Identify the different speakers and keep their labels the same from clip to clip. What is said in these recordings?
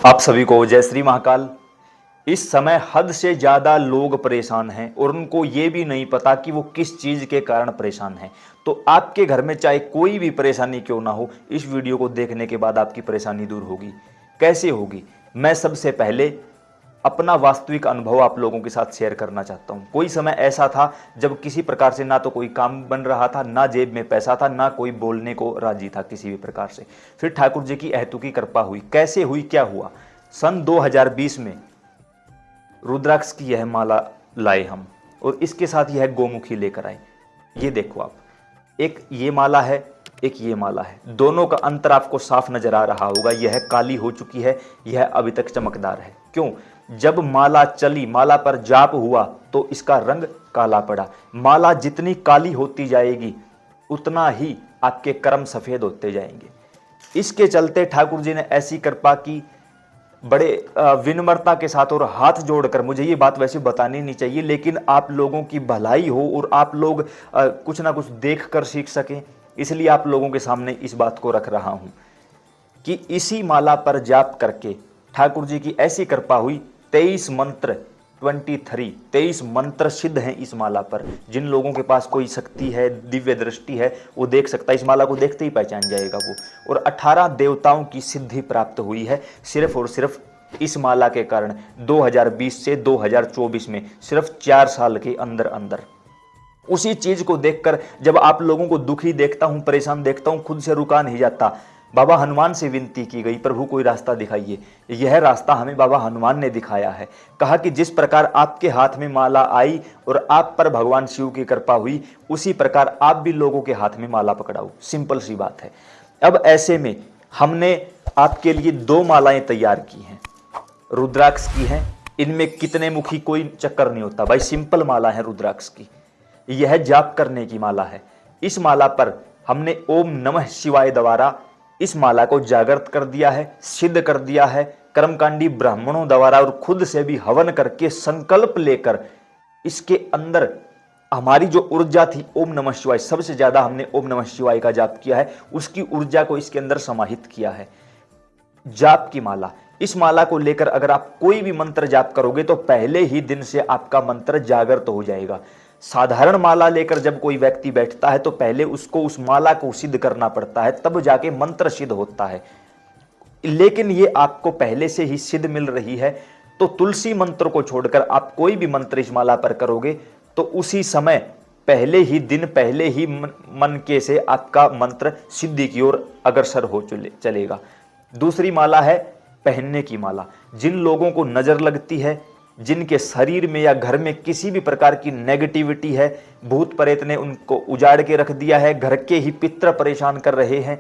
Speaker 1: आप सभी को जय श्री महाकाल। इस समय हद से ज़्यादा लोग परेशान हैं और उनको ये भी नहीं पता कि वो किस चीज़ के कारण परेशान हैं। तो आपके घर में चाहे कोई भी परेशानी क्यों ना हो, इस वीडियो को देखने के बाद आपकी परेशानी दूर होगी। कैसे होगी? मैं सबसे पहले अपना वास्तविक अनुभव आप लोगों के साथ शेयर करना चाहता हूँ। कोई समय ऐसा था जब किसी प्रकार से ना तो कोई काम बन रहा था, ना जेब में पैसा था, ना कोई बोलने को राजी था किसी भी प्रकार से। फिर ठाकुर जी की अहेतुकी कृपा हुई। कैसे हुई, क्या हुआ? सन 2020 में रुद्राक्ष की यह माला लाए हम और इसके साथ यह गोमुखी लेकर आए। ये देखो आप, एक ये माला है, एक ये माला है। दोनों का अंतर आपको साफ नजर आ रहा होगा। यह काली हो चुकी है, यह अभी तक चमकदार है। क्यों? जब माला चली, माला पर जाप हुआ तो इसका रंग काला पड़ा। माला जितनी काली होती जाएगी उतना ही आपके कर्म सफेद होते जाएंगे। इसके चलते ठाकुर जी ने ऐसी कृपा की, बड़े विनम्रता के साथ और हाथ जोड़कर। मुझे ये बात वैसे बतानी नहीं चाहिए, लेकिन आप लोगों की भलाई हो और आप लोग कुछ ना कुछ देख कर सीख सकें, इसलिए आप लोगों के सामने इस बात को रख रहा हूं कि इसी माला पर जाप करके ठाकुर जी की ऐसी कृपा हुई। 23 मंत्र 23 मंत्र सिद्ध हैं इस माला पर। जिन लोगों के पास कोई शक्ति है, दिव्य दृष्टि है, वो देख सकता है। इस माला को देखते ही पहचान जाएगा वो। और 18 देवताओं की सिद्धि प्राप्त हुई है सिर्फ और सिर्फ इस माला के कारण। 2020 से 2024 में सिर्फ 4 साल के अंदर अंदर। उसी चीज को देखकर जब आप लोगों को दुखी देखता हूं, परेशान देखता हूं, खुद से रुका नहीं जाता। बाबा हनुमान से विनती की गई, प्रभु कोई रास्ता दिखाइए। यह रास्ता हमें बाबा हनुमान ने दिखाया है। कहा कि जिस प्रकार आपके हाथ में माला आई और आप पर भगवान शिव की कृपा हुई, उसी प्रकार आप भी लोगों के हाथ में माला पकड़ाओ। सिंपल सी बात है। अब ऐसे में हमने आपके लिए 2 मालाएं तैयार की हैं, रुद्राक्ष की हैं। इनमें कितने मुखी कोई चक्कर नहीं होता भाई, सिंपल माला है रुद्राक्ष की। यह जाप करने की माला है। इस माला पर हमने ओम नमः शिवाय द्वारा इस माला को जागृत कर दिया है, सिद्ध कर दिया है कर्मकांडी ब्राह्मणों द्वारा, और खुद से भी हवन करके संकल्प लेकर इसके अंदर हमारी जो ऊर्जा थी ओम नमः शिवाय, सबसे ज्यादा हमने ओम नमः शिवाय का जाप किया है, उसकी ऊर्जा को इसके अंदर समाहित किया है। जाप की माला, इस माला को लेकर अगर आप कोई भी मंत्र जाप करोगे तो पहले ही दिन से आपका मंत्र जागृत हो जाएगा। साधारण माला लेकर जब कोई व्यक्ति बैठता है तो पहले उसको उस माला को सिद्ध करना पड़ता है, तब जाके मंत्र सिद्ध होता है। लेकिन ये आपको पहले से ही सिद्ध मिल रही है, तो तुलसी मंत्र को छोड़कर आप कोई भी मंत्र इस माला पर करोगे तो उसी समय पहले ही दिन, पहले ही मन के से आपका मंत्र सिद्धि की ओर अग्रसर हो चलेगा। दूसरी माला है पहनने की माला। जिन लोगों को नजर लगती है, जिनके शरीर में या घर में किसी भी प्रकार की नेगेटिविटी है, भूत प्रेत ने उनको उजाड़ के रख दिया है, घर के ही पितर परेशान कर रहे हैं,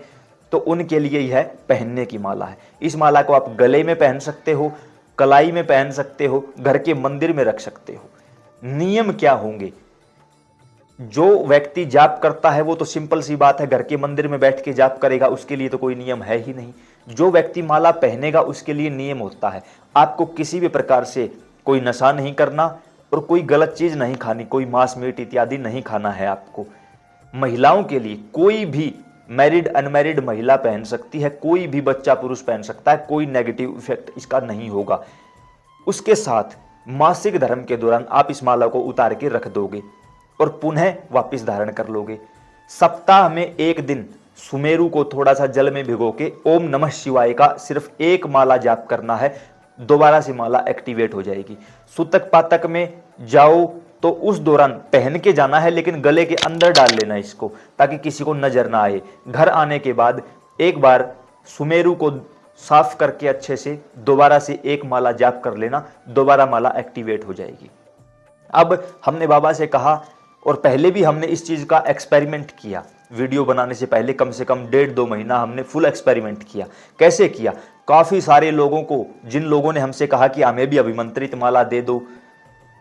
Speaker 1: तो उनके लिए यह पहनने की माला है। इस माला को आप गले में पहन सकते हो, कलाई में पहन सकते हो, घर के मंदिर में रख सकते हो। नियम क्या होंगे? जो व्यक्ति जाप करता है वो तो सिंपल सी बात है, घर के मंदिर में बैठ के जाप करेगा, उसके लिए तो कोई नियम है ही नहीं। जो व्यक्ति माला पहनेगा उसके लिए नियम होता है। आपको किसी भी प्रकार से कोई नशा नहीं करना और कोई गलत चीज नहीं खानी, कोई मांस मीट इत्यादि नहीं खाना है आपको। महिलाओं के लिए कोई भी मैरिड अनमैरिड महिला पहन सकती है, कोई भी बच्चा पुरुष पहन सकता है, कोई नेगेटिव इफेक्ट इसका नहीं होगा। उसके साथ मासिक धर्म के दौरान आप इस माला को उतार के रख दोगे और पुनः वापस धारण कर लोगे। सप्ताह में एक दिन सुमेरु को थोड़ा सा जल में भिगो के ओम नमः शिवाय का सिर्फ एक माला जाप करना है, दोबारा से माला एक्टिवेट हो जाएगी। सुतक पातक में जाओ तो उस दौरान पहन के जाना है, लेकिन गले के अंदर डाल लेना इसको, ताकि किसी को नजर ना आए। घर आने के बाद एक बार सुमेरु को साफ करके अच्छे से दोबारा से एक माला जाप कर लेना, दोबारा माला एक्टिवेट हो जाएगी। अब हमने बाबा से कहा, और पहले भी हमने इस चीज का एक्सपेरिमेंट किया। वीडियो बनाने से पहले कम से कम 1.5-2 महीना हमने फुल एक्सपेरिमेंट किया। कैसे किया? काफी सारे लोगों को, जिन लोगों ने हमसे कहा कि हमें भी अभिमंत्रित माला दे दो,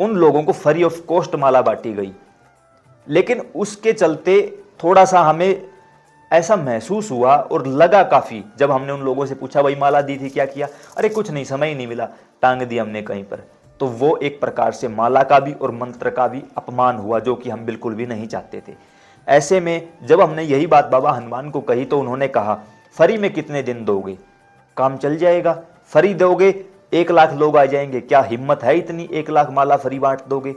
Speaker 1: उन लोगों को फ्री ऑफ कॉस्ट माला बांटी गई। लेकिन उसके चलते थोड़ा सा हमें ऐसा महसूस हुआ और लगा काफी, जब हमने उन लोगों से पूछा भाई माला दी थी क्या किया? अरे कुछ नहीं, समय ही नहीं मिला, टांग दी हमने कहीं पर। तो वो एक प्रकार से माला का भी और मंत्र का भी अपमान हुआ, जो कि हम बिल्कुल भी नहीं चाहते थे। ऐसे में जब हमने यही बात बाबा हनुमान को कही तो उन्होंने कहा फ्री में कितने दिन दोगे, काम चल जाएगा, फ्री दोगे 1 लाख लोग आ जाएंगे, क्या हिम्मत है इतनी 1 लाख माला फ्री बांट दोगे?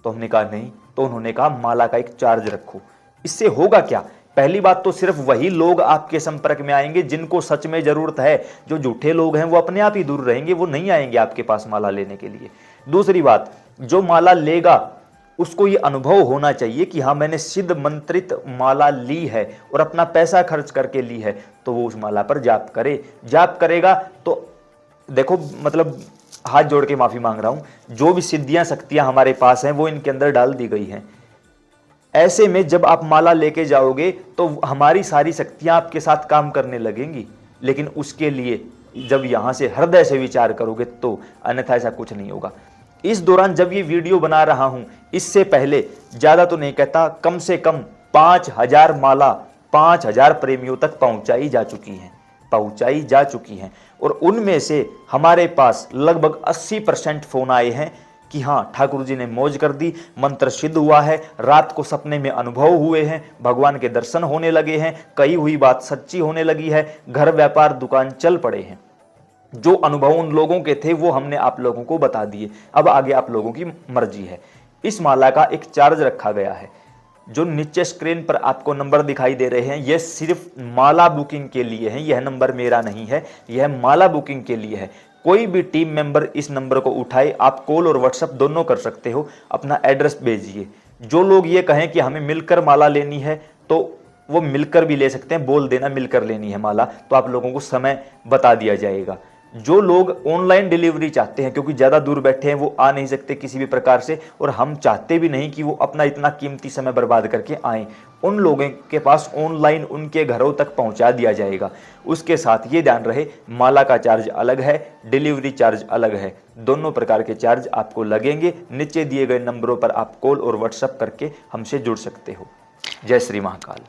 Speaker 1: तो हमने कहा नहीं। तो उन्होंने कहा माला का एक चार्ज रखो। इससे होगा क्या? पहली बात तो सिर्फ वही लोग आपके संपर्क में आएंगे जिनको सच में जरूरत है। जो झूठे लोग हैं वो अपने आप ही दूर रहेंगे, वो नहीं आएंगे आपके पास माला लेने के लिए। दूसरी बात, जो माला लेगा उसको ये अनुभव होना चाहिए कि हाँ मैंने सिद्ध मंत्रित माला ली है और अपना पैसा खर्च करके ली है, तो वो उस माला पर जाप करे। जाप करेगा तो देखो, मतलब हाथ जोड़ के माफी मांग रहा हूं, जो भी सिद्धियां शक्तियां हमारे पास हैं वो इनके अंदर डाल दी गई हैं। ऐसे में जब आप माला लेके जाओगे तो हमारी सारी शक्तियां आपके साथ काम करने लगेंगी, लेकिन उसके लिए जब यहां से हृदय से विचार करोगे तो, अन्यथा ऐसा कुछ नहीं होगा। इस दौरान जब ये वीडियो बना रहा हूं, इससे पहले ज्यादा तो नहीं कहता, कम से कम 5000 माला 5000 प्रेमियों तक पहुंचाई जा चुकी हैं। और उनमें से हमारे पास लगभग 80% फोन आए हैं कि हाँ ठाकुर जी ने मौज कर दी, मंत्र सिद्ध हुआ है, रात को सपने में अनुभव हुए हैं, भगवान के दर्शन होने लगे हैं, कही हुई बात सच्ची होने लगी है, घर व्यापार दुकान चल पड़े हैं। जो अनुभव उन लोगों के थे वो हमने आप लोगों को बता दिए। अब आगे आप लोगों की मर्जी है। इस माला का एक चार्ज रखा गया है, जो नीचे स्क्रीन पर आपको नंबर दिखाई दे रहे हैं, यह सिर्फ माला बुकिंग के लिए है। यह नंबर मेरा नहीं है, यह माला बुकिंग के लिए है। कोई भी टीम मेंबर इस नंबर को उठाए, आप कॉल और व्हाट्सएप दोनों कर सकते हो, अपना एड्रेस भेजिए। जो लोग ये कहें कि हमें मिलकर माला लेनी है तो वो मिलकर भी ले सकते हैं, बोल देना मिलकर लेनी है माला, तो आप लोगों को समय बता दिया जाएगा। जो लोग ऑनलाइन डिलीवरी चाहते हैं, क्योंकि ज़्यादा दूर बैठे हैं, वो आ नहीं सकते किसी भी प्रकार से, और हम चाहते भी नहीं कि वो अपना इतना कीमती समय बर्बाद करके आएँ, उन लोगों के पास ऑनलाइन उनके घरों तक पहुंचा दिया जाएगा। उसके साथ ये ध्यान रहे, माला का चार्ज अलग है, डिलीवरी चार्ज अलग है, दोनों प्रकार के चार्ज आपको लगेंगे। नीचे दिए गए नंबरों पर आप कॉल और व्हाट्सएप करके हमसे जुड़ सकते हो। जय श्री महाकाल।